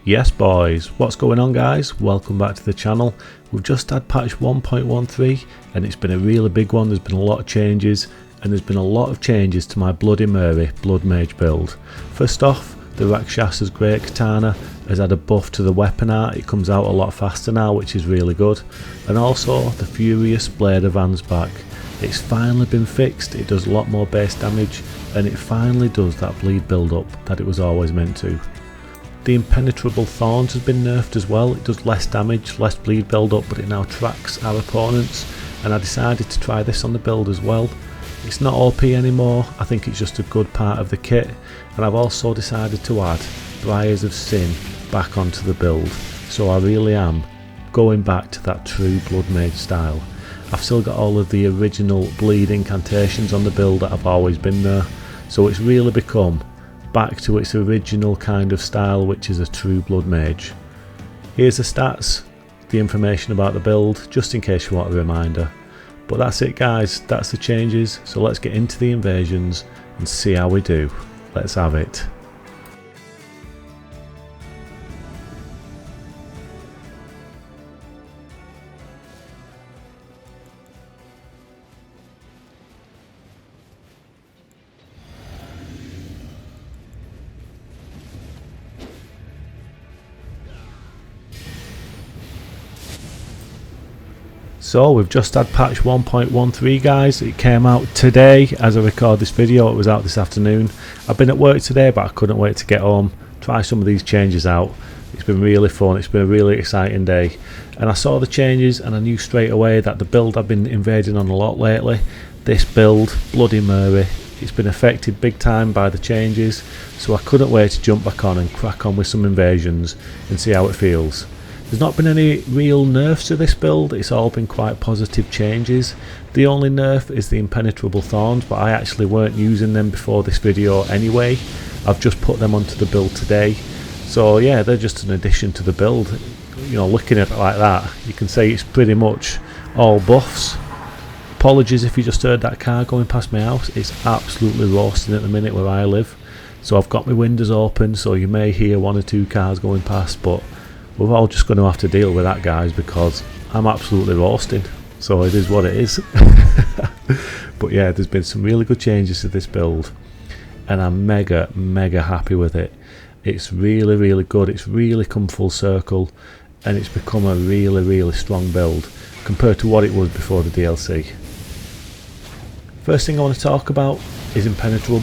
Yes boys, what's going on guys? Welcome back to the channel. We've just had patch 1.13 and it's been a really big one. There's been a lot of changes and there's been a lot of changes to my Bloody Mary Blood Mage build. First off, the Rakshasa's Great Katana has had a buff to the weapon art. It comes out a lot faster now, which is really good. And also the Furious Blade of Ansbach. It's finally been fixed. It does a lot more base damage and it finally does that bleed build up that it was always meant to. The Impenetrable Thorns has been nerfed as well. It does less damage, less bleed build up, but it now tracks our opponents, and I decided to try this on the build as well. It's not OP anymore, I think it's just a good part of the kit, and I've also decided to add Briars of Sin back onto the build, so I really am going back to that true Blood Mage style. I've still got all of the original bleed incantations on the build that have always been there, so it's really become back to its original kind of style, which is a true Blood Mage. Here's the stats, the information about the build, just in case you want a reminder. But that's it guys, that's the changes, so let's get into the invasions and see how we do. Let's have it. So we've just had patch 1.13 guys. It came out today as I record this video. It was out this afternoon. I've been at work today but I couldn't wait to get home, try some of these changes out. It's been really fun, it's been a really exciting day, and I saw the changes and I knew straight away that the build I've been invading on a lot lately, this build, Bloody Mary, it's been affected big time by the changes, so I couldn't wait to jump back on and crack on with some invasions and see how it feels. There's not been any real nerfs to this build, it's all been quite positive changes. The only nerf is the Impenetrable Thorns, but I actually weren't using them before this video anyway. I've just put them onto the build today. So yeah, they're just an addition to the build. You know, looking at it like that, you can say it's pretty much all buffs. Apologies if you just heard that car going past my house, it's absolutely roasting at the minute where I live. So I've got my windows open, so you may hear one or two cars going past, but we're all just going to have to deal with that guys, because I'm absolutely roasting, so it is what it is. But yeah, there's been some really good changes to this build and I'm mega happy with it. It's really good, it's really come full circle and it's become a really strong build compared to what it was before the DLC. First thing I want to talk about is Impenetrable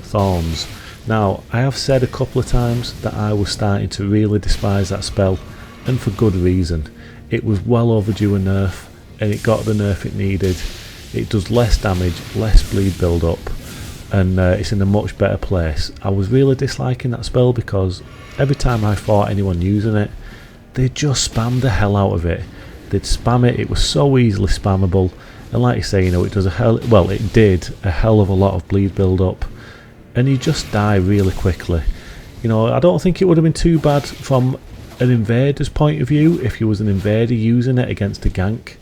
Thorns. Now, I have said a couple of times that I was starting to really despise that spell, and for good reason. It was well overdue a nerf, and it got the nerf it needed. It does less damage, less bleed build up, and it's in a much better place. I was really disliking that spell because every time I fought anyone using it, they just spammed the hell out of it. They'd spam it, it was so easily spammable, and like you say, you know, it did a hell of a lot of bleed build up. And you just die really quickly. You know, I don't think it would have been too bad from an invader's point of view if you was an invader using it against a gank,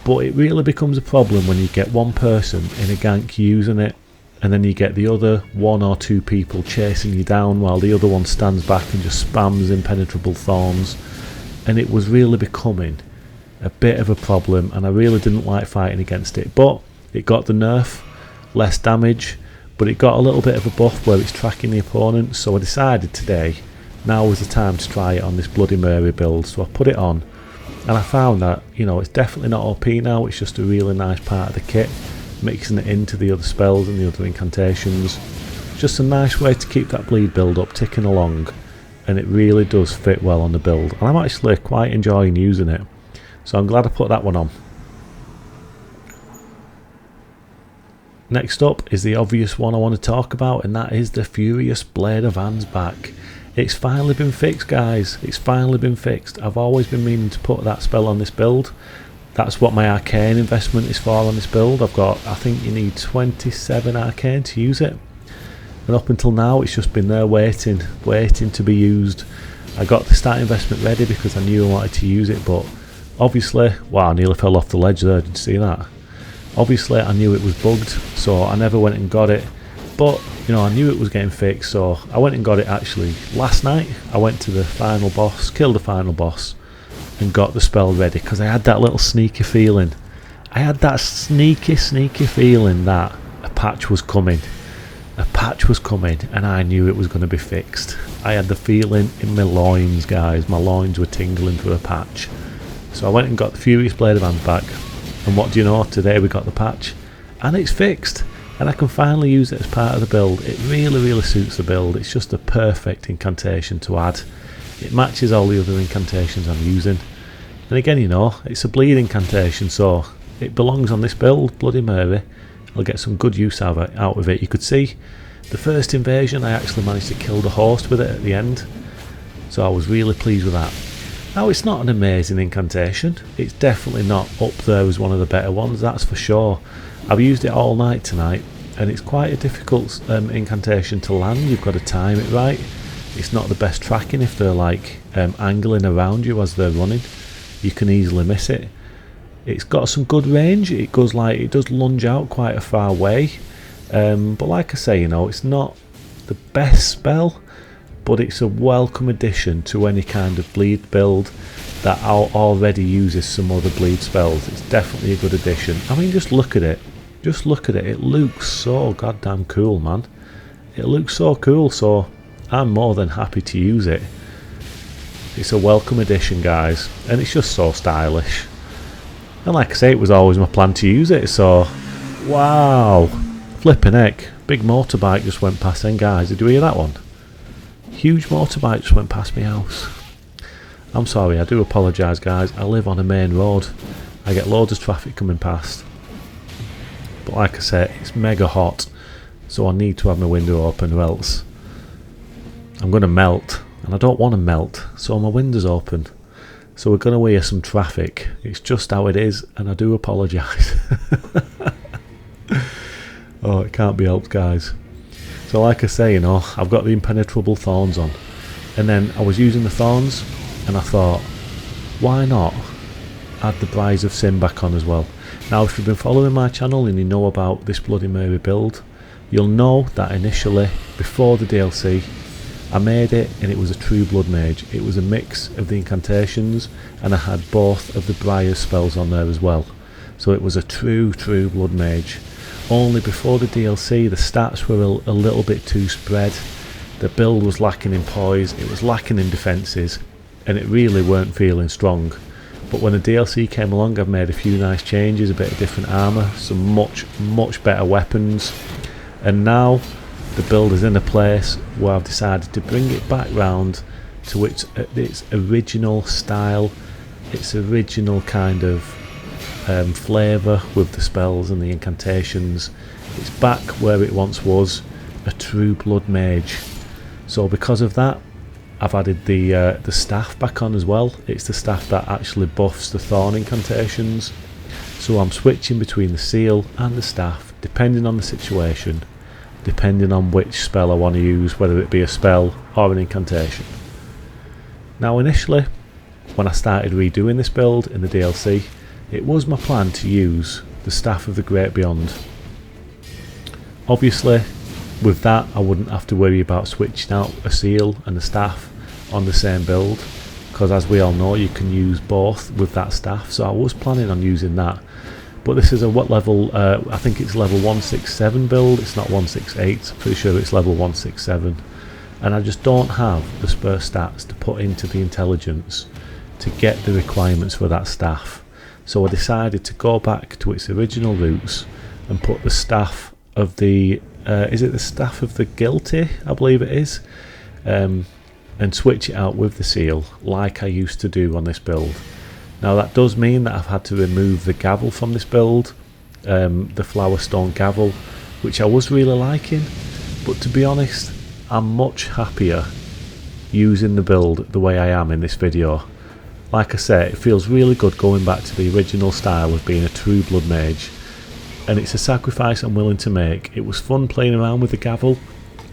but it really becomes a problem when you get one person in a gank using it and then you get the other one or two people chasing you down while the other one stands back and just spams Impenetrable Thorns, and it was really becoming a bit of a problem and I really didn't like fighting against it. But it got the nerf, less damage, but it got a little bit of a buff where it's tracking the opponent, so I decided today now was the time to try it on this Bloody Mary build. So I put it on and I found that, you know, it's definitely not OP now, it's just a really nice part of the kit, mixing it into the other spells and the other incantations. Just a nice way to keep that bleed build up ticking along, and it really does fit well on the build and I'm actually quite enjoying using it, so I'm glad I put that one on. Next up is the obvious one I want to talk about, and that is the Furious Blade of Ansbach. It's finally been fixed guys, it's finally been fixed. I've always been meaning to put that spell on this build. That's what my arcane investment is for on this build. I've got, I think you need 27 arcane to use it. And up until now it's just been there waiting to be used. I got the start investment ready because I knew I wanted to use it, but obviously, wow, I nearly fell off the ledge there, did you see that? Obviously I knew it was bugged, so I never went and got it. But you know, I knew it was getting fixed, so I went and got it actually last night. I went to the final boss, killed the final boss, and got the spell ready because I had that little sneaky feeling. I had that sneaky feeling that a patch was coming. A patch was coming, and I knew it was going to be fixed. I had the feeling in my loins, guys. My loins were tingling for a patch. So I went and got the Furious Blade of Ansbach, and what do you know? Today we got the patch, and it's fixed, and I can finally use it as part of the build. It really suits the build. It's just a perfect incantation to add. It matches all the other incantations I'm using, and again, you know, it's a bleed incantation, so it belongs on this build. Bloody Mary. I'll get some good use out of it. You could see the first invasion I actually managed to kill the host with it at the end, so I was really pleased with that. Now, it's not an amazing incantation. It's definitely not up there as one of the better ones, that's for sure. I've used it all night tonight, and it's quite a difficult incantation to land. You've got to time it right. It's not the best tracking if they're like angling around you as they're running. You can easily miss it. It's got some good range. It does lunge out quite a far way, but like I say, you know, it's not the best spell, but it's a welcome addition to any kind of bleed build that already uses some other bleed spells. It's definitely a good addition. I mean, just look at it. Just look at it. It looks so goddamn cool, man. It looks so cool, so I'm more than happy to use it. It's a welcome addition, guys, and it's just so stylish. And like I say, it was always my plan to use it, so wow, flipping heck, big motorbike just went past then, guys. Did you hear that one? Huge motorbike just went past my house. I'm sorry, I do apologise, guys. I live on a main road. I get loads of traffic coming past. But like I say, it's mega hot, so I need to have my window open or else I'm going to melt, and I don't want to melt, so my window's open. So we're going to hear some traffic. It's just how it is, and I do apologise. Oh, it can't be helped, guys. So like I say, you know, I've got the Impenetrable Thorns on, and then I was using the Thorns, and I thought, why not add the Brides of Sin back on as well? Now, if you've been following my channel and you know about this Bloody Mary build, you'll know that initially, before the DLC, I made it and it was a true blood mage. It was a mix of the incantations, and I had both of the Briar's spells on there as well. So it was a true blood mage. Only before the DLC the stats were a little bit too spread. The build was lacking in poise, it was lacking in defences, and it really weren't feeling strong. But when the DLC came along, I've made a few nice changes, a bit of different armour, some much better weapons, and now the build is in a place where I've decided to bring it back round to its original style, its original kind of flavour with the spells and the incantations. It's back where it once was, a true blood mage. So because of that, I've added the staff back on as well. It's the staff that actually buffs the thorn incantations. So I'm switching between the seal and the staff, depending on the situation, depending on which spell I want to use, whether it be a spell or an incantation. Now initially, when I started redoing this build in the DLC, it was my plan to use the Staff of the Great Beyond. Obviously, with that I wouldn't have to worry about switching out a seal and a staff on the same build, because as we all know, you can use both with that staff, so I was planning on using that. But this is a what level, I think it's level 167 build, it's not 168, I'm pretty sure it's level 167. And I just don't have the spur stats to put into the intelligence to get the requirements for that staff. So I decided to go back to its original roots and put the staff of the, is it the staff of the guilty, I believe it is, and switch it out with the seal like I used to do on this build. Now that does mean that I've had to remove the gavel from this build, the flower stone gavel, which I was really liking, but to be honest, I'm much happier using the build the way I am in this video. Like I say, it feels really good going back to the original style of being a true blood mage, and it's a sacrifice I'm willing to make. It was fun playing around with the gavel,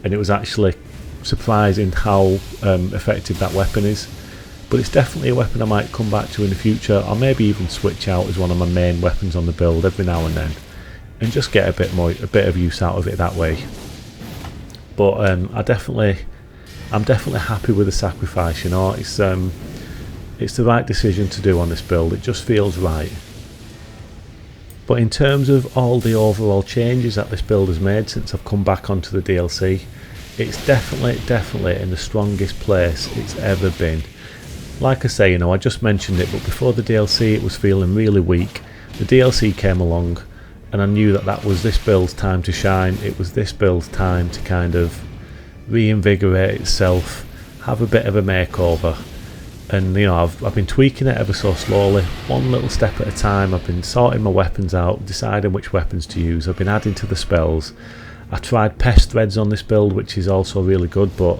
and it was actually surprising how effective that weapon is. But it's definitely a weapon I might come back to in the future, or maybe even switch out as one of my main weapons on the build every now and then, and just get a bit of use out of it that way. but I'm definitely happy with the sacrifice. You know, it's the right decision to do on this build. It just feels right. But in terms of all the overall changes that this build has made since I've come back onto the DLC, it's definitely in the strongest place it's ever been. Like I say, you know, I just mentioned it, but before the DLC it was feeling really weak. The DLC came along and I knew that was this build's time to shine. It was this build's time to kind of reinvigorate itself, have a bit of a makeover. And you know, I've been tweaking it ever so slowly, one little step at a time. I've been sorting my weapons out, deciding which weapons to use. I've been adding to the spells. I tried pest threads on this build, which is also really good, but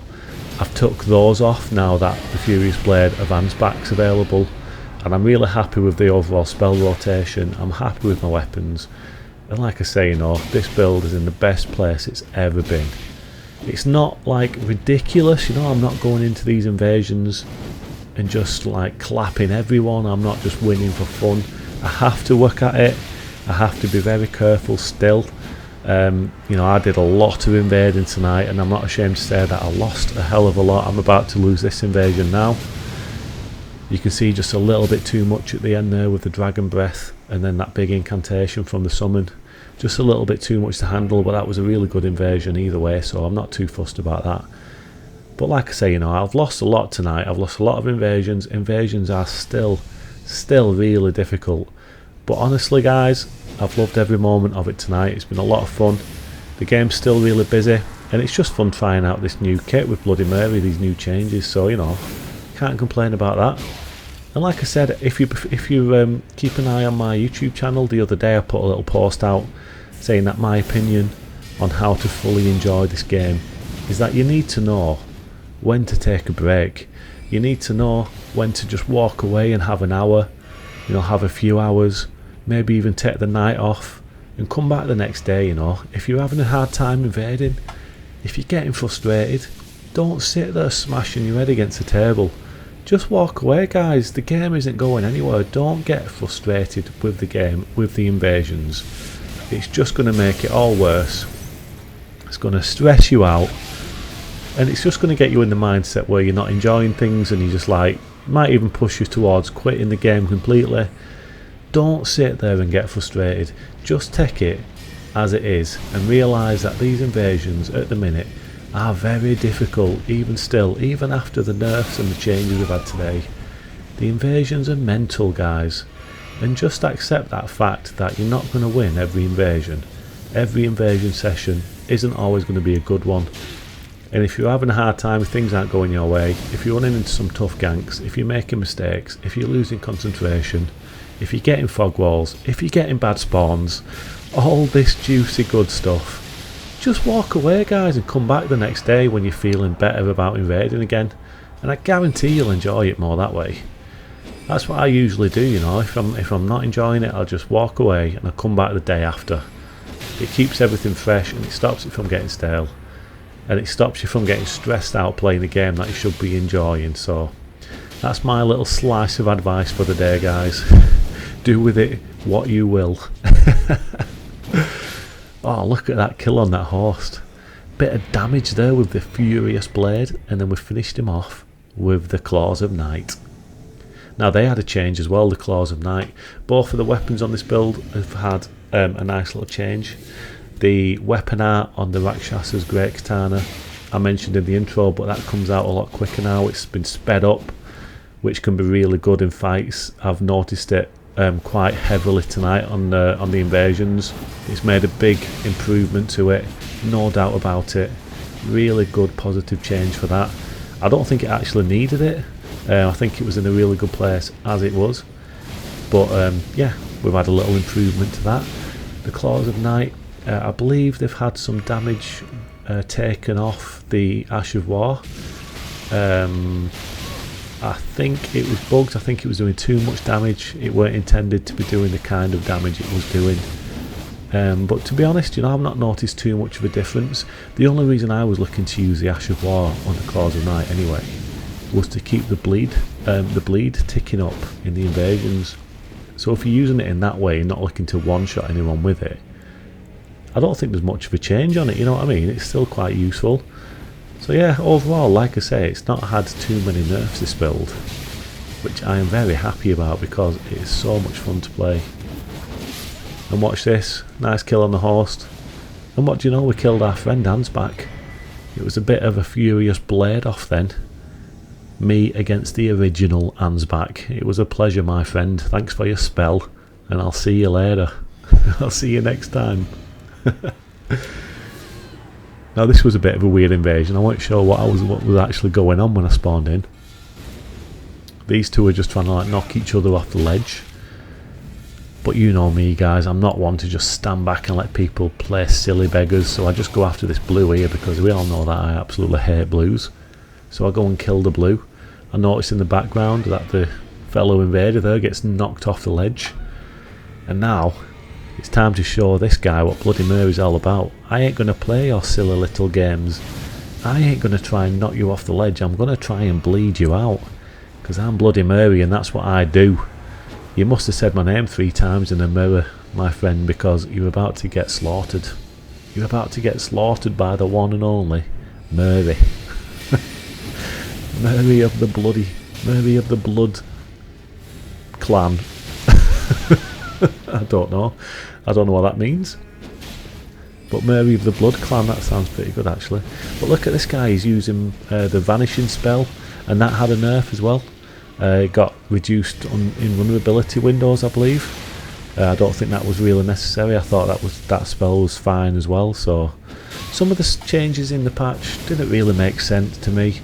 I've took those off now that the Furious Blade of Ansbach's available, and I'm really happy with the overall spell rotation. I'm happy with my weapons, and like I say, you know, this build is in the best place it's ever been. It's not like ridiculous, you know, I'm not going into these invasions and just like clapping everyone. I'm not just winning for fun. I have to work at it. I have to be very careful still. You know, I did a lot of invading tonight, and I'm not ashamed to say that I lost a hell of a lot. I'm about to lose this invasion now. You can see just a little bit too much at the end there with the dragon breath, and then that big incantation from the summon. Just a little bit too much to handle, but that was a really good invasion either way, so I'm not too fussed about that. But like I say, you know, I've lost a lot tonight. I've lost a lot of invasions. Invasions are still really difficult. But honestly, guys, I've loved every moment of it tonight. It's been a lot of fun. The game's still really busy, and it's just fun trying out this new kit with Bloody Mary, these new changes. So, you know, can't complain about that. And like I said, if you keep an eye on my YouTube channel, the other day I put a little post out saying that my opinion on how to fully enjoy this game is that you need to know when to take a break. You need to know when to just walk away and have an hour, you know, have a few hours, maybe even take the night off and come back the next day. You know, if you're having a hard time invading, if you're getting frustrated, don't sit there smashing your head against the table. Just walk away, guys. The game isn't going anywhere. Don't get frustrated with the game, with the invasions. It's just going to make it all worse. It's going to stress you out, and it's just going to get you in the mindset where you're not enjoying things, and you just like, it might even push you towards quitting the game completely. Don't sit there and get frustrated. Just take it as it is and realise that these invasions at the minute are very difficult, even still, even after the nerfs and the changes we've had today. The invasions are mental, guys, and just accept that fact that you're not going to win every invasion. Every invasion session isn't always going to be a good one. And if you're having a hard time, if things aren't going your way, if you're running into some tough ganks, if you're making mistakes, if you're losing concentration, if you're getting fog walls, if you're getting bad spawns, all this juicy good stuff, just walk away, guys, and come back the next day when you're feeling better about invading again, and I guarantee you'll enjoy it more that way. That's what I usually do, you know. If I'm not enjoying it, I'll just walk away and I'll come back the day after. It keeps everything fresh, and it stops it from getting stale, and it stops you from getting stressed out playing a game that you should be enjoying. So that's my little slice of advice for the day, guys. Do with it what you will. Oh, look at that kill on that horse. Bit of damage there with the Furious Blade, and then we finished him off with the Claws of Night. Now they had a change as well, the Claws of Night. Both of the weapons on this build have had a nice little change. The weapon art on the Rakshasa's Great Katana I mentioned in the intro, but that comes out a lot quicker now. It's been sped up, which can be really good in fights. I've noticed it quite heavily tonight on the invasions. It's made a big improvement to it, no doubt about it. Really good positive change for that. I don't think it actually needed it. I think it was in a really good place as it was, but yeah, we've had a little improvement to that. The Claws of Night, I believe they've had some damage taken off the Ash of War. I think it was bugged. I think it was doing too much damage. It weren't intended to be doing the kind of damage it was doing. But to be honest, you know, I've not noticed too much of a difference. The only reason I was looking to use the Ash of War on the Claws of Night anyway was to keep the bleed ticking up in the invasions. So if you're using it in that way, not looking to one-shot anyone with it, I don't think there's much of a change on it, you know what I mean? It's still quite useful. So yeah, overall, like I say, it's not had too many nerfs this build, which I am very happy about because it is so much fun to play. And watch this, nice kill on the host. And what do you know, we killed our friend Ansbach. It was a bit of a furious blade off then. Me against the original Ansbach. It was a pleasure, my friend. Thanks for your spell, and I'll see you later. I'll see you next time. Now this was a bit of a weird invasion. I wasn't sure what was actually going on when I spawned in. These two are just trying to like knock each other off the ledge. But you know me, guys, I'm not one to just stand back and let people play silly beggars, so I just go after this blue here because we all know that I absolutely hate blues. So I go and kill the blue. I notice in the background that the fellow invader there gets knocked off the ledge. And now it's time to show this guy what Bloody Mary's all about. I ain't going to play your silly little games. I ain't going to try and knock you off the ledge. I'm going to try and bleed you out. Because I'm Bloody Mary and that's what I do. You must have said my name 3 times in a mirror, my friend, because you're about to get slaughtered. You're about to get slaughtered by the one and only Mary. Mary of the Blood clan. I don't know what that means. But Mary of the Blood clan, that sounds pretty good actually. But look at this guy, he's using the vanishing spell, and that had a nerf as well. It got reduced in vulnerability windows, I believe. I don't think that was really necessary. I thought that spell was fine as well. So some of the changes in the patch didn't really make sense to me.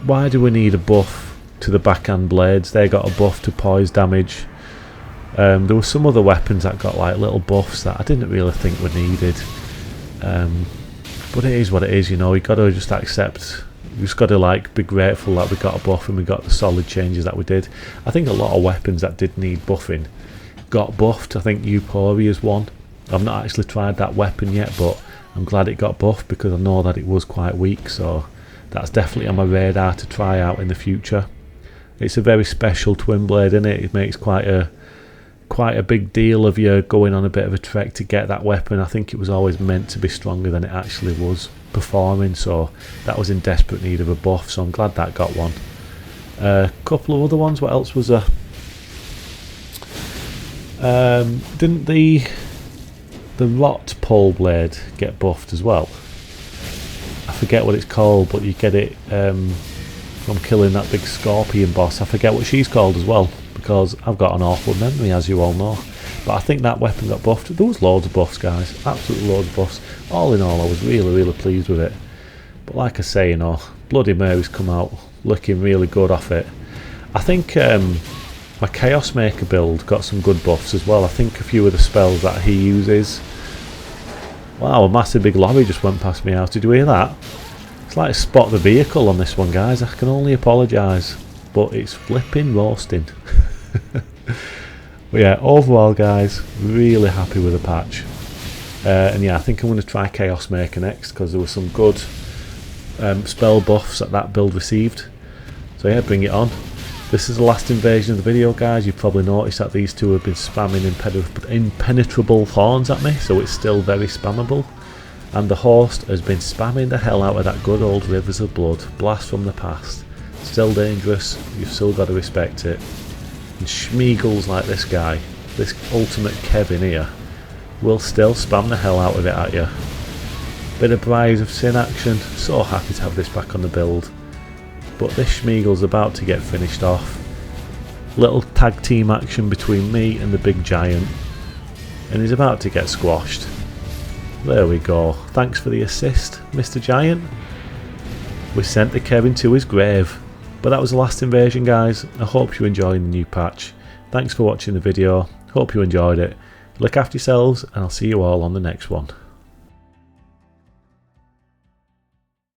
Why do we need a buff to the backhand blades? They got a buff to poise damage. There were some other weapons that got like little buffs that I didn't really think were needed. But it is what it is, you know. You got to just accept. You just got to like be grateful that we got a buff and we got the solid changes that we did. I think a lot of weapons that did need buffing got buffed. I think Euphoria is one. I've not actually tried that weapon yet, but I'm glad it got buffed because I know that it was quite weak. So that's definitely on my radar to try out in the future. It's a very special twin blade, isn't it? It makes quite a big deal of you going on a bit of a trek to get that weapon. I think it was always meant to be stronger than it actually was performing, so that was in desperate need of a buff, so I'm glad that got one. A couple of other ones. What else was there? Didn't the rot pole blade get buffed as well? I forget what it's called, but you get it from killing that big scorpion boss. I forget what she's called as well, because I've got an awful memory, as you all know. But I think that weapon got buffed. There was loads of buffs, guys, absolutely loads of buffs. All in all, I was really pleased with it. But like I say, you know, Bloody Mary's come out looking really good off it. I think my Chaos Maker build got some good buffs as well. I think a few of the spells that he uses. Wow, a massive big lorry just went past me out. Did you hear that? It's like spot the vehicle on this one, guys. I can only apologise, but it's flipping roasting. But yeah, overall, guys, really happy with the patch. And yeah, I think I'm going to try Chaos Maker next because there were some good spell buffs that build received. So yeah, bring it on. This is the last invasion of the video, guys. You've probably noticed that these two have been spamming Impenetrable Thorns at me, so it's still very spammable. And the host has been spamming the hell out of that good old Rivers of Blood, Blast from the Past. Still dangerous, you've still got to respect it. And Schmeagles like this guy, this ultimate Kevin here, will still spam the hell out of it at you. Bit of Briars of Sin action, so happy to have this back on the build. But this Schmeagle's about to get finished off. Little tag team action between me and the big giant, and he's about to get squashed. There we go, thanks for the assist, Mr. Giant. We sent the Kevin to his grave. But that was the last invasion, guys. I hope you're enjoying the new patch. Thanks for watching the video, hope you enjoyed it. Look after yourselves, and I'll see you all on the next one.